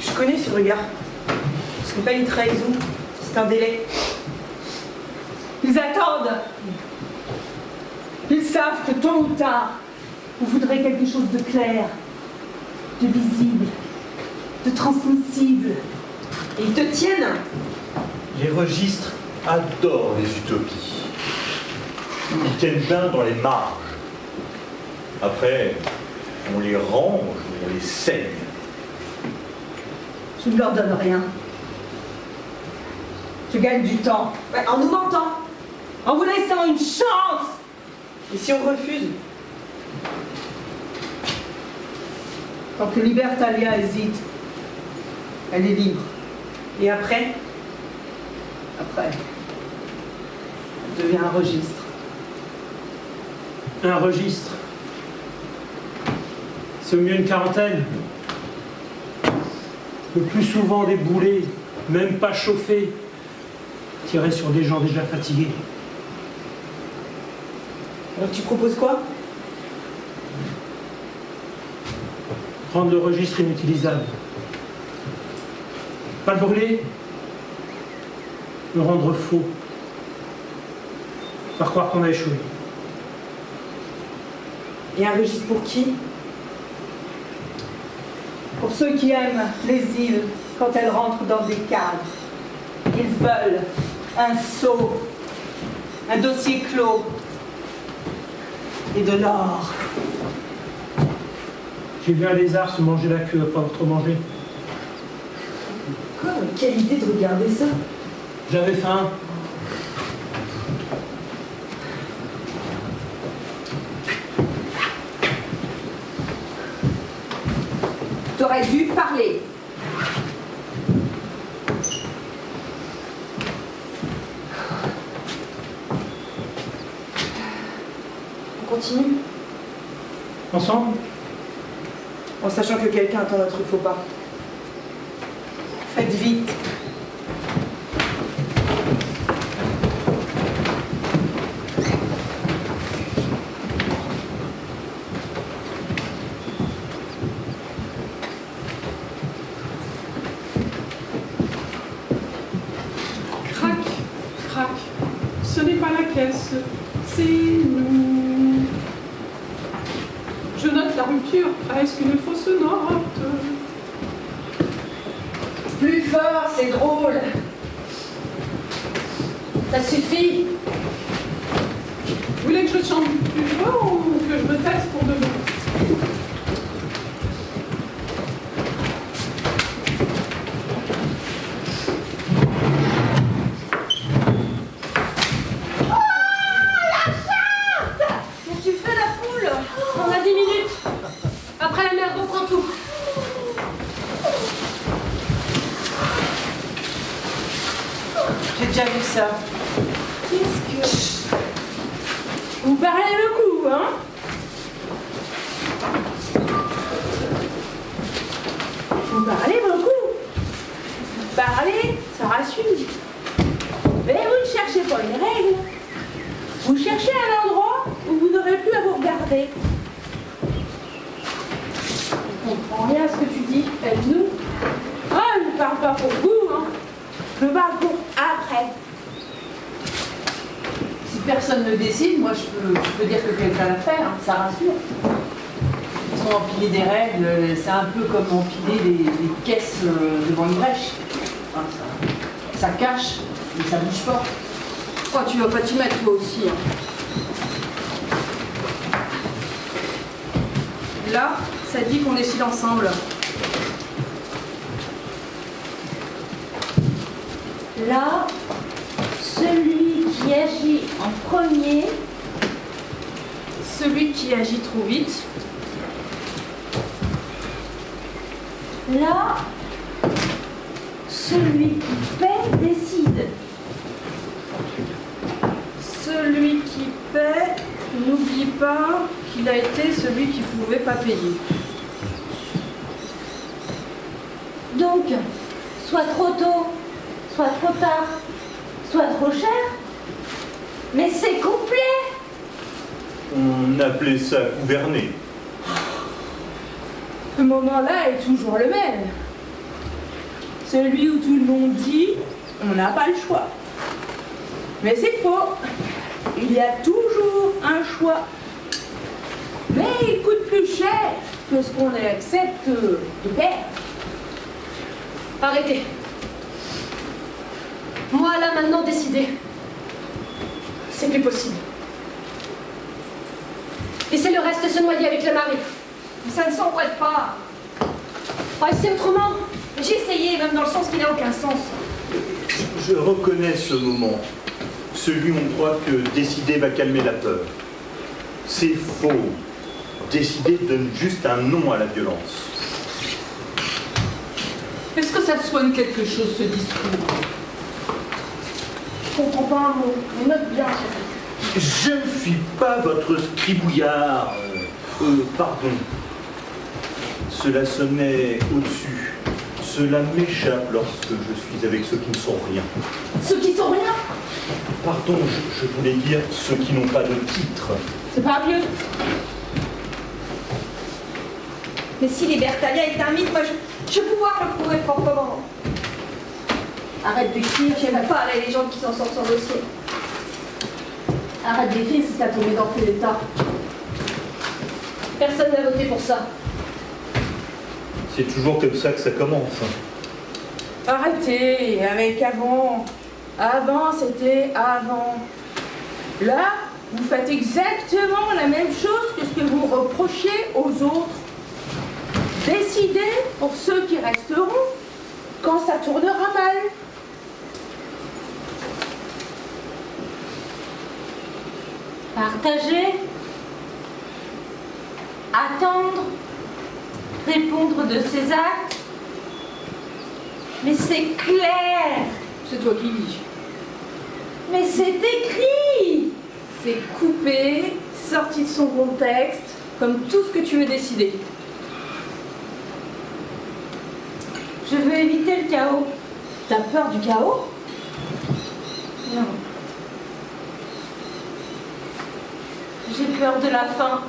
Je connais ce regard. Ce n'est pas une trahison, c'est un délai. Ils attendent. Ils savent que tôt ou tard, vous voudrez quelque chose de clair, de visible, de transmissible. Et ils te tiennent. Les registres adorent les utopies. Ils tiennent bien dans les marges. Après, on les range, on les saigne. Je ne leur donne rien. Je gagne du temps. Ouais, en nous mentant. En vous laissant une chance. Et si on refuse? Quand que Libertalia hésite, elle est libre. Et après? Après, elle devient un registre. Un registre. C'est au mieux une quarantaine. Le plus souvent des boulets, même pas chauffés, tirés sur des gens déjà fatigués. Alors tu proposes quoi? Rendre le registre inutilisable. Pas le brûler, le rendre faux. Faire croire qu'on a échoué. Et un registre pour qui? Pour ceux qui aiment les îles quand elles rentrent dans des cadres. Ils veulent un sceau, un dossier clos et de l'or. J'ai vu un lézard se manger la queue après avoir trop mangé. Quoi? Mais quelle idée de regarder ça. J'avais faim. T'aurais dû parler. On continue. Ensemble? En sachant que quelqu'un attend notre faux pas. Faites vite. Ce n'est pas la caisse, c'est nous. Je note la rupture. Est-ce qu'une fausse note? Plus fort, c'est drôle. Ça suffit. Vous voulez que je chante plus fort ou que je me taise pour de bon? On a 10 minutes. Après la mère reprend tout. J'ai déjà vu ça. Qu'est-ce que... Vous parlez beaucoup, hein? Vous parlez beaucoup. Parler, ça rassure. Mais vous ne cherchez pas une règle. Vous cherchez un endroit où vous n'aurez plus à vous regarder. Je comprends rien à ce que tu dis, aide-nous. Ah, je ne parle pas pour vous, hein. Je parle pour après. Si personne ne décide, moi je peux dire que quelqu'un l'a fait, hein, ça rassure. De toute façon, empiler des règles, c'est un peu comme empiler des caisses devant une brèche. Enfin, ça cache, mais ça bouge pas. Oh, tu vas pas t'y mettre toi aussi. Hein. Là, ça dit qu'on décide ensemble. Là, celui qui agit en premier, Celui qui agit trop vite. là, celui qui paie décide. Celui qui paie, n'oublie pas qu'il a été celui qui ne pouvait pas payer. Donc, soit trop tôt, soit trop tard, soit trop cher, mais c'est complet. On appelait ça gouverner. Ce moment-là est toujours le même. Celui où tout le monde dit on n'a pas le choix. Mais c'est faux. Il y a toujours un choix. Mais il coûte plus cher que ce qu'on accepte de perdre. Arrêtez. Moi, là, maintenant, décider. C'est plus possible. Laissez le reste se noyer avec le mari. Ça ne s'en prête pas. C'est autrement. J'ai essayé, même dans le sens qui n'a aucun sens. Je reconnais ce moment. Celui où on croit que décider va calmer la peur. C'est faux. Décider donne juste un nom à la violence. Est-ce que ça te soigne quelque chose, ce discours? Je comprends pas un mot, mais note bien. Je ne suis pas votre scribouillard. Pardon. Cela sonnait au-dessus. Cela m'échappe lorsque je suis avec ceux qui ne sont rien. Ceux qui sont rien, Pardon, je voulais dire ceux qui n'ont pas de titre. c'est pas mieux. Mais si Libertalia est un mythe, moi je vais pouvoir le prouver proprement. Arrête d'écrire, J'aime pas les légendes qui s'en sortent sans dossier. arrête d'écrire si t'as tombé dans quel état. Personne n'a voté pour ça. C'est toujours comme ça que ça commence. Arrêtez avec avant. Avant, c'était avant. Là, vous faites exactement la même chose que ce que vous reprochez aux autres. Décidez pour ceux qui resteront quand ça tournera mal. Partager, attendre, répondre de ses actes. Mais c'est clair. C'est toi qui dis. Mais c'est écrit. C'est coupé, sorti de son contexte, comme tout ce que tu veux décider. Je veux éviter le chaos. T'as peur du chaos? Non. J'ai peur de la fin.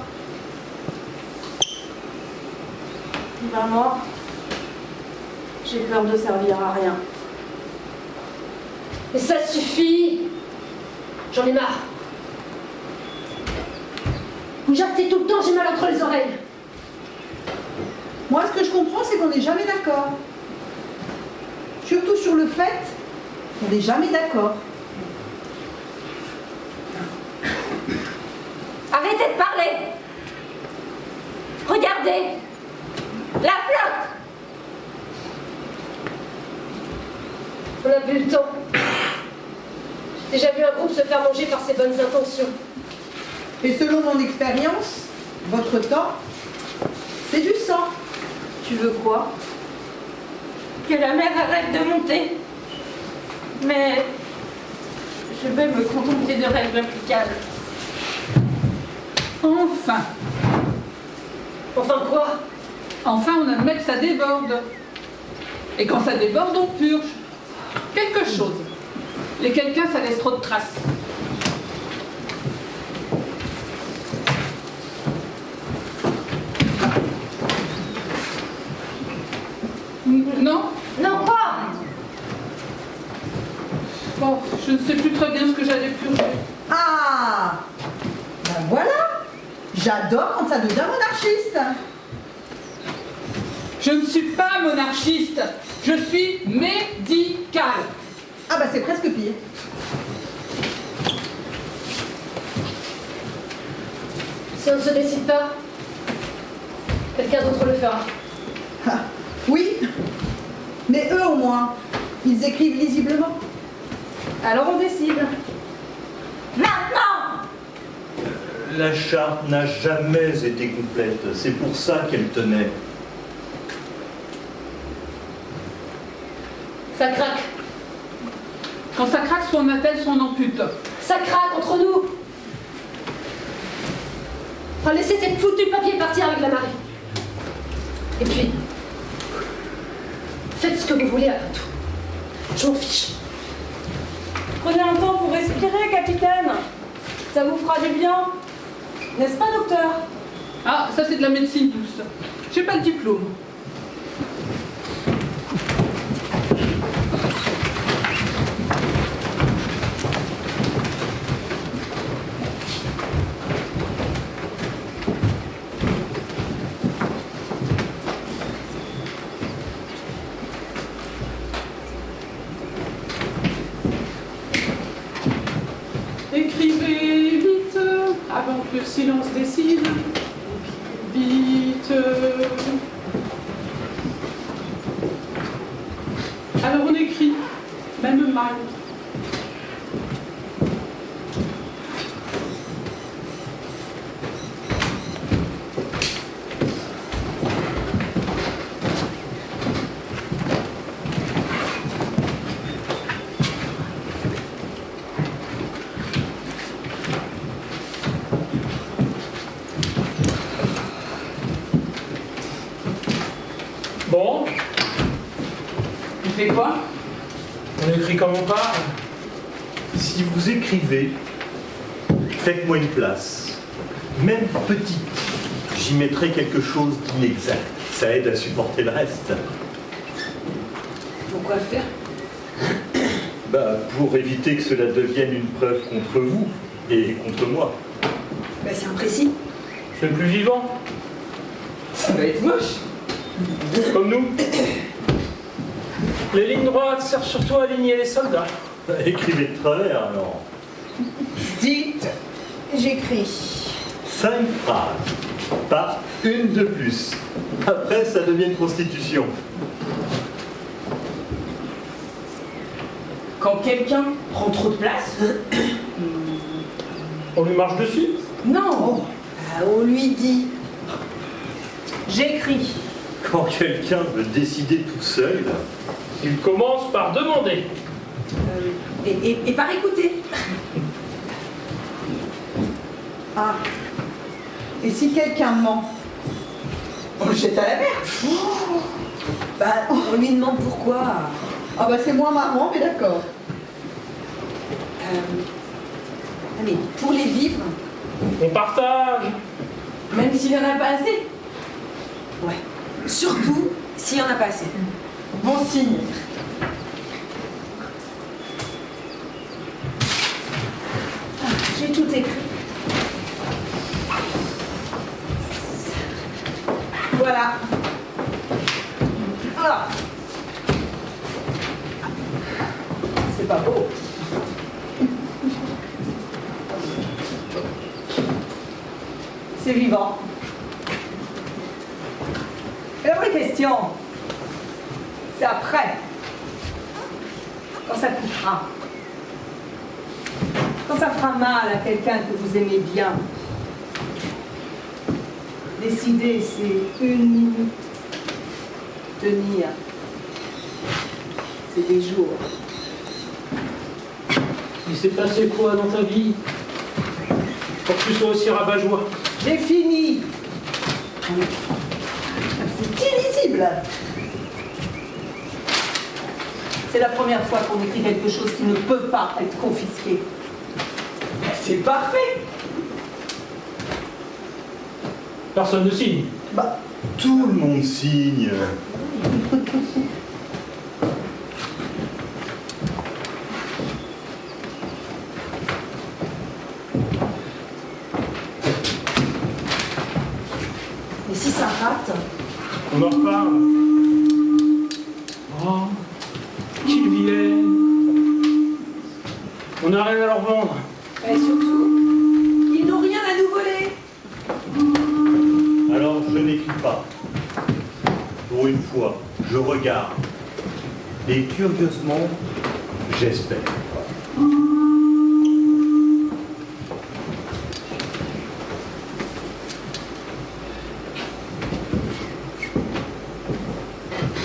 Vraiment, j'ai peur de servir à rien. Mais ça suffit. J'en ai marre. Vous jactez tout le temps, j'ai mal entre les oreilles. Moi, ce que je comprends, c'est qu'on n'est jamais d'accord. Surtout sur le fait qu'on n'est jamais d'accord. Arrêtez de parler. Regardez. La flotte. On n'a plus le temps. J'ai déjà vu un groupe se faire manger par ses bonnes intentions. Et selon mon expérience, votre temps, c'est du sang. Tu veux quoi? Que la mer arrête de monter. Mais je vais me contenter de rêves applicables. Enfin. Enfin quoi? Enfin, on admet que ça déborde. Et quand ça déborde, on purge. Quelque chose. Les quelqu'un, ça laisse trop de traces. Non? Non, pas! Bon, je ne sais plus très bien ce que j'allais purger. Ah! Ben voilà! J'adore quand ça devient monarchiste. Je ne suis pas monarchiste. Je suis médicale. Ah bah c'est presque pire. Si on ne se décide pas, quelqu'un d'autre le fera. Ah, oui, mais eux au moins, ils écrivent lisiblement. Alors on décide. Maintenant! La charte n'a jamais été complète. C'est pour ça qu'elle tenait. Ça craque. Quand ça craque, soit on appelle, soit on ampute. Ça craque entre nous. On va laisser ces foutus papiers partir avec la marée. Et puis, faites ce que vous voulez après tout. Je m'en fiche. Prenez un temps pour respirer, capitaine. Ça vous fera du bien. N'est-ce pas, docteur? Ah, ça c'est de la médecine douce. J'ai pas le diplôme. Écrivez vite, avant que le silence décide. Vite. Alors on écrit, même mal. Bon, Il fait quoi? on écrit comme on parle. Si vous écrivez, faites-moi une place. Même petite. J'y mettrai quelque chose d'inexact. Ça aide à supporter le reste. Pourquoi le faire? Bah, pour éviter que cela devienne une preuve contre vous et contre moi. Ben, c'est imprécis. C'est le plus vivant, Ça va être moche. comme nous. Les lignes droites servent surtout à aligner les soldats. Écrivez de travers alors. Dites, j'écris. 5 phrases, pas une de plus. Après, ça devient une constitution. Quand quelqu'un prend trop de place, On lui marche dessus. non. On lui dit. J'écris. Quand quelqu'un veut décider tout seul, Il commence par demander. Et par écouter. Ah. Et si quelqu'un ment, on le jette à la mer. Bah, on lui demande pourquoi. Ah bah c'est moins marrant, mais d'accord. Ah, mais pour les vivres, On partage. Même s'il n'y en a pas assez. ouais. Surtout s'il n'y en a pas assez. Bon signe. pas beau. C'est vivant. Et la vraie question, c'est après, quand ça coûtera, quand ça fera mal à quelqu'un que vous aimez bien. Décider, c'est 1 minute. Tenir, c'est des jours. Il s'est passé quoi dans ta vie pour que tu sois aussi rabat-joie? J'ai fini. C'est illisible. C'est la première fois qu'on écrit quelque chose qui ne peut pas être confisqué. C'est parfait. Personne ne signe. Bah, tout le monde signe. Mais si ça rate, On en reparle. Oh, qu'ils viennent. On n'a rien à leur vendre. Et surtout, ils n'ont rien à nous voler. Alors je n'écris pas. Pour une fois, je regarde. Et curieusement, j'espère.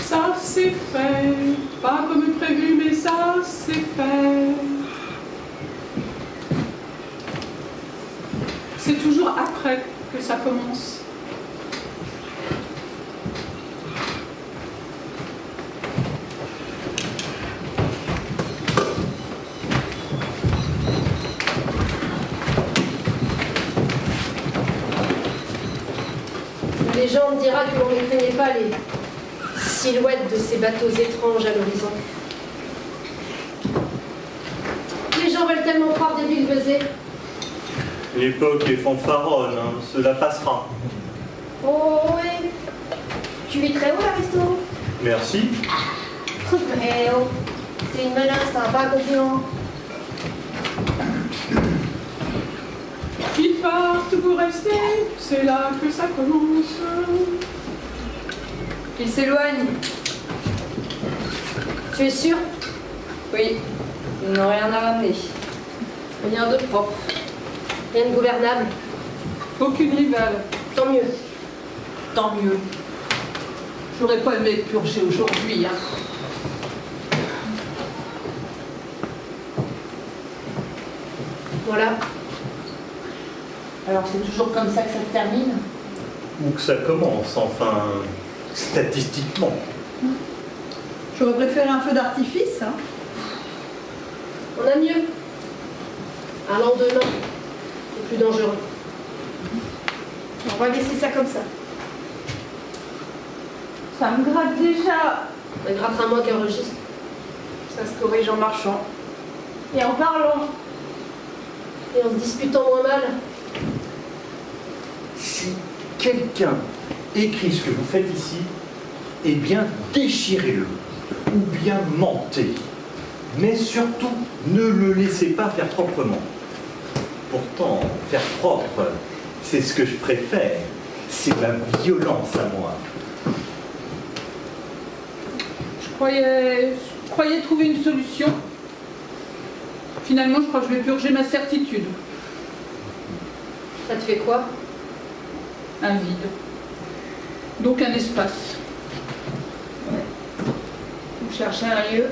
Ça c'est fait, pas comme prévu, mais ça c'est fait. C'est toujours après que ça commence. Les gens me dira que l'on ne connaît pas les silhouettes de ces bateaux étranges à l'horizon. Les gens veulent tellement croire des villes buzzées. L'époque est fanfaronne, hein, cela passera. Oh oui. Tu vis très haut, l'aristo. Merci. Eh oh, c'est une menace, hein, pas un compliment. Ils partent, vous restez, c'est là que ça commence. Qu'ils s'éloignent. Tu es sûr? Oui, ils n'ont rien à ramener. Rien de propre. Rien de gouvernable. Aucune rivale. Tant mieux. Tant mieux. J'aurais pas aimé être purgée aujourd'hui. Hein. Voilà. Alors c'est toujours comme ça que ça se termine? Ou que ça commence, enfin, statistiquement. J'aurais préféré un feu d'artifice. Hein. On a mieux. Un lendemain. C'est plus dangereux. On va laisser ça comme ça. Ça me gratte déjà. Ça grattera moins qu'un registre. Ça se corrige en marchant. Et en parlant. Et en se disputant moins mal. Si quelqu'un écrit ce que vous faites ici, eh bien déchirez-le, ou bien mentez. Mais surtout, ne le laissez pas faire proprement. Pourtant, faire propre, c'est ce que je préfère. C'est ma violence à moi. Je croyais trouver une solution. Finalement, je crois que je vais purger ma certitude. Ça te fait quoi? Un vide. Donc un espace. Vous cherchez un lieu.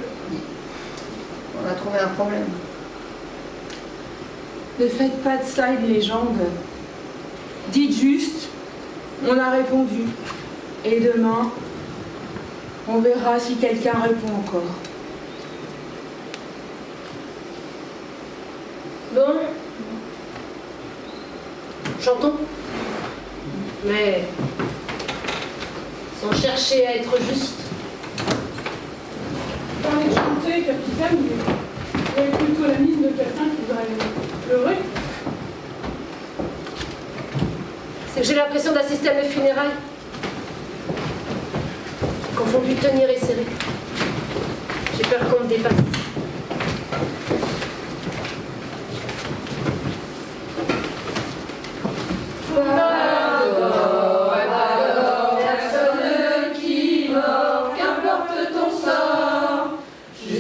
On a trouvé un problème. Ne faites pas de ça une légende. Dites juste, on a répondu. Et demain, on verra si quelqu'un répond encore. Bon. Chantons. Mais sans chercher à être juste. Parler de chanter, capitaine, vous avez plutôt la mine de quelqu'un qui voudrait pleurer. C'est que j'ai l'impression d'assister à mes funérailles. Confondu tenir et serrer. J'ai peur qu'on me dépasse.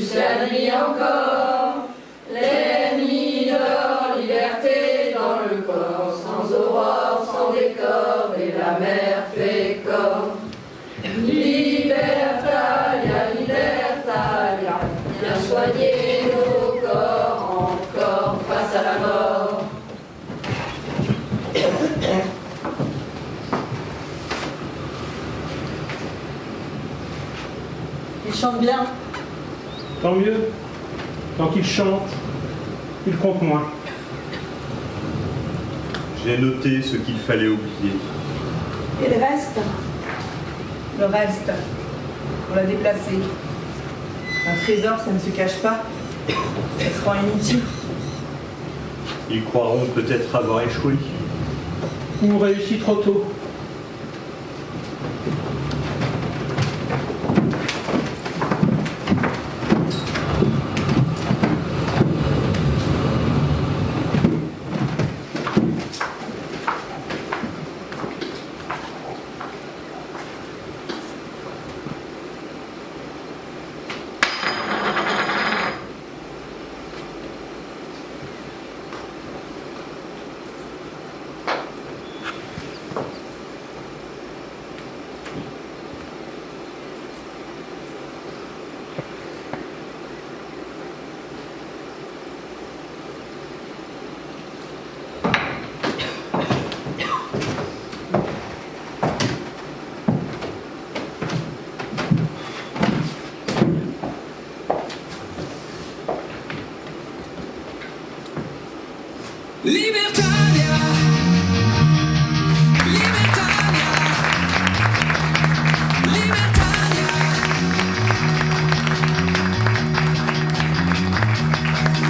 plus la nuit encore, les nuits d'or, liberté dans le corps, sans aurore, sans décor, et la mer fait corps. Libertalia, libertalia, bien soigner nos corps, encore face à la mort. Il chante bien. Tant mieux. Tant qu'il chante, il compte moins. J'ai noté ce qu'il fallait oublier. Et le reste? Le reste, on l'a déplacé. Un trésor, ça ne se cache pas. Ça se rend inutile. Ils croiront peut-être avoir échoué. Ou réussi trop tôt. Libertalia, libertalia, libertalia.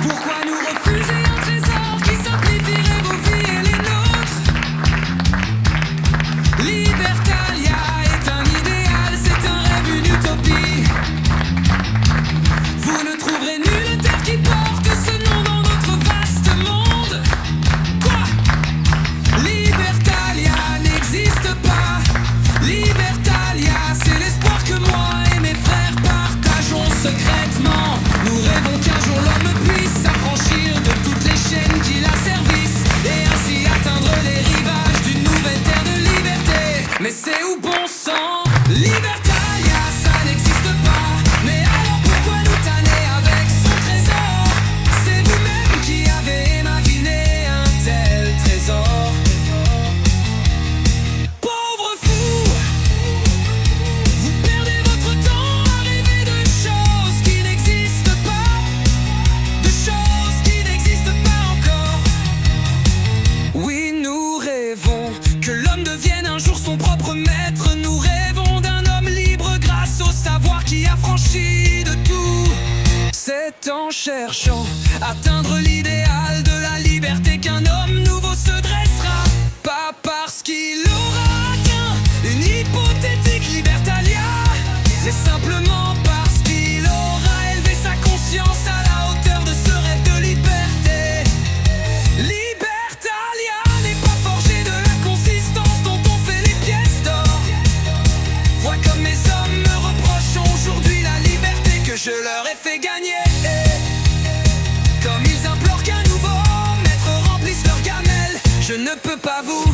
Pourquoi nous refuser un trésor qui simplifierait vos vies et les nôtres? Libertalia est un idéal, c'est un rêve, une utopie. Vous ne trouverez nulle terre qui porte ce nom dans notre vaste monde. Libertalia n'existe pas. Libertalia, c'est l'espoir que moi et mes frères partageons secrètement. Nous rêvons qu'un jour l'homme puisse s'affranchir de toutes les chaînes qui l'asservissent et ainsi atteindre les rivages d'une nouvelle terre de liberté. Mais c'est où bon sang? Libertalia, ça n'existe pas. Mais alors pourquoi nous tanner avec son trésor? C'est vous-même qui avez imaginé un tel trésor. Pauvre fou, vous perdez votre temps à rêver de choses qui n'existent pas, de choses qui n'existent pas encore. Oui, nous rêvons que l'homme devienne un jour son propre maître. Nous rêvons d'un homme libre grâce au savoir qui a franchi de tout. C'est en cherchant atteindre l'idéal de la liberté qu'un homme nouveau se dressera. Pas parce qu'il aura atteint une hypothétique libertalia, c'est simplement parce qu'il aura élevé sa conscience à la hauteur de ce rêve de liberté. Libertalia n'est pas forgé de la consistance dont on fait les pièces d'or. Vois comme mes hommes me reprochent aujourd'hui la liberté que je leur ai fait gagner. Comme ils implorent qu'un nouveau maître remplisse leur gamelle, je ne peux pas vous